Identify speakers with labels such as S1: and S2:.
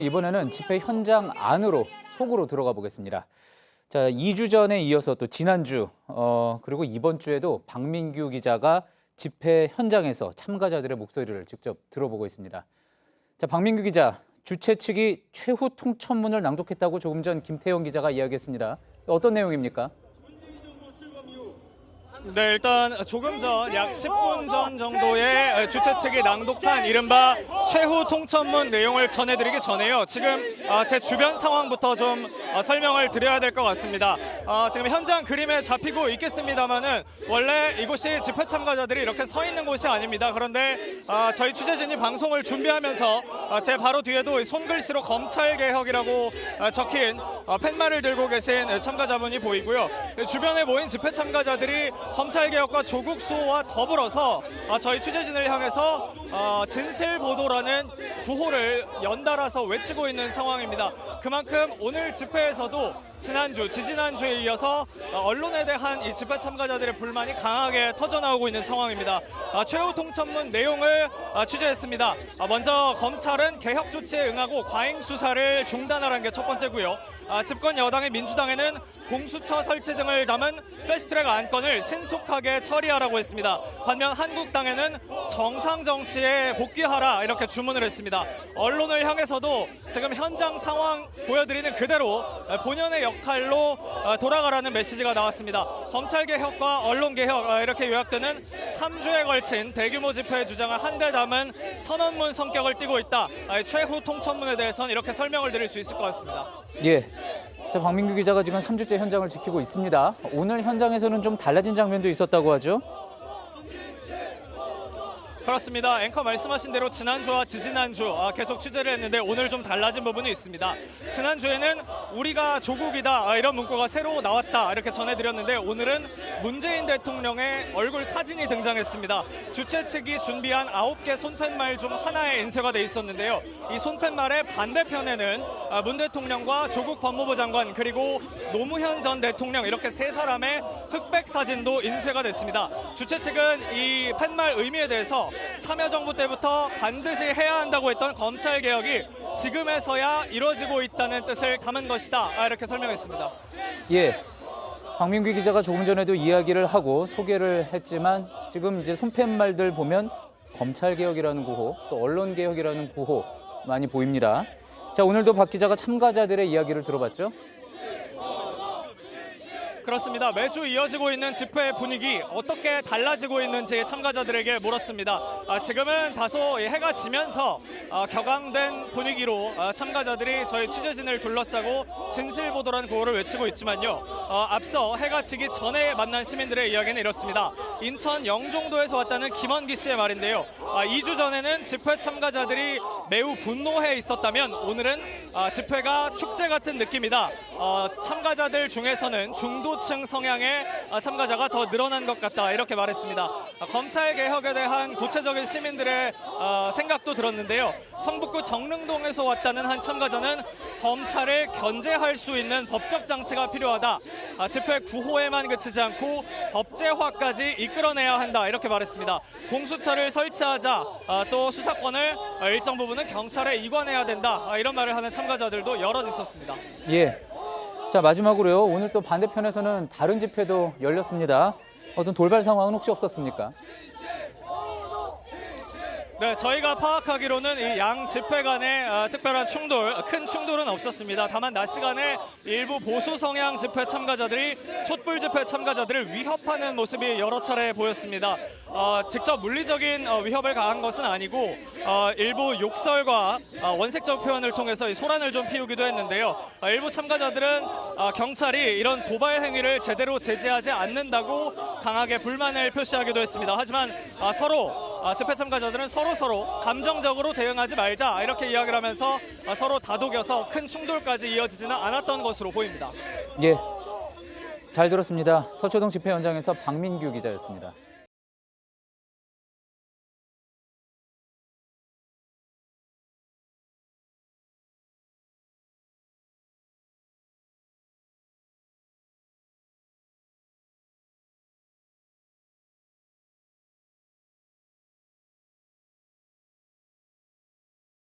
S1: 이번에는 집회 현장 안으로 속으로 들어가 보겠습니다. 자, 2주 전에 이어서 또 지난주 그리고 이번 주에도 박민규 기자가 집회 현장에서 참가자들의 목소리를 직접 들어보고 있습니다. 자, 박민규 기자, 주최 측이 최후 통첩문을 낭독했다고 조금 전 김태형 기자가 이야기했습니다. 어떤 내용입니까?
S2: 네, 일단 조금 전 약 10분 전 정도에 주최 측이 낭독한 이른바 최후 통첩문 내용을 전해드리기 전에요. 지금 제 주변 상황부터 좀 설명을 드려야 될 것 같습니다. 지금 현장 그림에 잡히고 있겠습니다만은 원래 이곳이 집회 참가자들이 이렇게 서 있는 곳이 아닙니다. 그런데 저희 취재진이 방송을 준비하면서 제 바로 뒤에도 손글씨로 검찰개혁이라고 적힌 팻말을 들고 계신 참가자분이 보이고요. 주변에 모인 집회 참가자들이 검찰개혁과 조국 수호와 더불어서 저희 취재진을 향해서 진실보도라는 구호를 연달아서 외치고 있는 상황입니다. 그만큼 오늘 집회에서도 지난주, 지지난주에 이어서 언론에 대한 이 집회 참가자들의 불만이 강하게 터져나오고 있는 상황입니다. 최후 통첩문 내용을 취재했습니다. 먼저 검찰은 개혁 조치에 응하고 과잉 수사를 중단하라는 게 첫 번째고요. 집권 여당의 민주당에는 공수처 설치 등을 담은 패스트트랙 안건을 신속하게 처리하라고 했습니다. 반면 한국당에는 정상 정치에 복귀하라 이렇게 주문을 했습니다. 언론을 향해서도 지금 현장 상황 보여드리는 그대로 본연의 역할로 돌아가라는 메시지가 나왔습니다. 검찰개혁과 언론개혁 이렇게 요약되는 3주에 걸친 대규모 집회의 주장을 한데 담은 선언문 성격을 띠고 있다. 최후 통첩문에 대해서는 이렇게 설명을 드릴 수 있을 것 같습니다.
S1: 예. 자, 박민규 기자가 지금 3주째 현장을 지키고 있습니다. 오늘 현장에서는 좀 달라진 장면도 있었다고 하죠?
S2: 그렇습니다. 앵커 말씀하신 대로 지난주와 지지난주 계속 취재를 했는데 오늘 좀 달라진 부분이 있습니다. 지난주에는 우리가 조국이다 이런 문구가 새로 나왔다 이렇게 전해드렸는데 오늘은 문재인 대통령의 얼굴 사진이 등장했습니다. 주최 측이 준비한 9개 손팻말 중 하나에 인쇄가 돼 있었는데요. 이 손팻말의 반대편에는 문 대통령과 조국 법무부 장관 그리고 노무현 전 대통령 이렇게 세 사람의 흑백 사진도 인쇄가 됐습니다. 주최 측은 이 팻말 의미에 대해서 참여정부 때부터 반드시 해야 한다고 했던 검찰개혁이 지금에서야 이루어지고 있다는 뜻을 담은 것이다 이렇게 설명했습니다.
S1: 예, 박민규 기자가 조금 전에도 이야기를 하고 소개를 했지만 지금 이제 손팻말들 보면 검찰개혁이라는 구호 또 언론개혁이라는 구호 많이 보입니다. 자, 오늘도 박 기자가 참가자들의 이야기를 들어봤죠?
S2: 그렇습니다. 매주 이어지고 있는 집회 분위기 어떻게 달라지고 있는지 참가자들에게 물었습니다. 지금은 다소 해가 지면서 격앙된 분위기로 참가자들이 저희 취재진을 둘러싸고 진실보도라는 구호를 외치고 있지만요. 앞서 해가 지기 전에 만난 시민들의 이야기는 이렇습니다. 인천 영종도에서 왔다는 김원기 씨의 말인데요. 2주 전에는 집회 참가자들이 매우 분노해 있었다면 오늘은 집회가 축제 같은 느낌이다. 참가자들 중에서는 중도층 성향의 참가자가 더 늘어난 것 같다 이렇게 말했습니다. 검찰개혁에 대한 구체적인 시민들의 생각도 들었는데요. 성북구 정릉동에서 왔다는 한 참가자는 검찰을 견제할 수 있는 법적 장치가 필요하다. 집회 구호에만 그치지 않고 법제화까지 이끌어내야 한다 이렇게 말했습니다. 공수처를 설치하자 또 수사권을 일정 부분은 경찰에 이관해야 된다 이런 말을 하는 참가자들도 여럿 있었습니다.
S1: 예. 자, 마지막으로요. 오늘 또 반대편에서는 다른 집회도 열렸습니다. 어떤 돌발 상황은 혹시 없었습니까?
S2: 네, 저희가 파악하기로는 이 양 집회 간의 특별한 큰 충돌은 없었습니다. 다만 낮 시간에 일부 보수 성향 집회 참가자들이 촛불 집회 참가자들을 위협하는 모습이 여러 차례 보였습니다. 직접 물리적인 위협을 가한 것은 아니고 일부 욕설과 원색적 표현을 통해서 이 소란을 좀 피우기도 했는데요. 일부 참가자들은 경찰이 이런 도발 행위를 제대로 제재하지 않는다고 강하게 불만을 표시하기도 했습니다. 하지만 집회 참가자들은 서로 감정적으로 대응하지 말자 이렇게 이야기를 하면서 서로 다독여서 큰 충돌까지 이어지지는 않았던 것으로 보입니다.
S1: 예, 잘 들었습니다. 서초동 집회 현장에서 박민규 기자였습니다.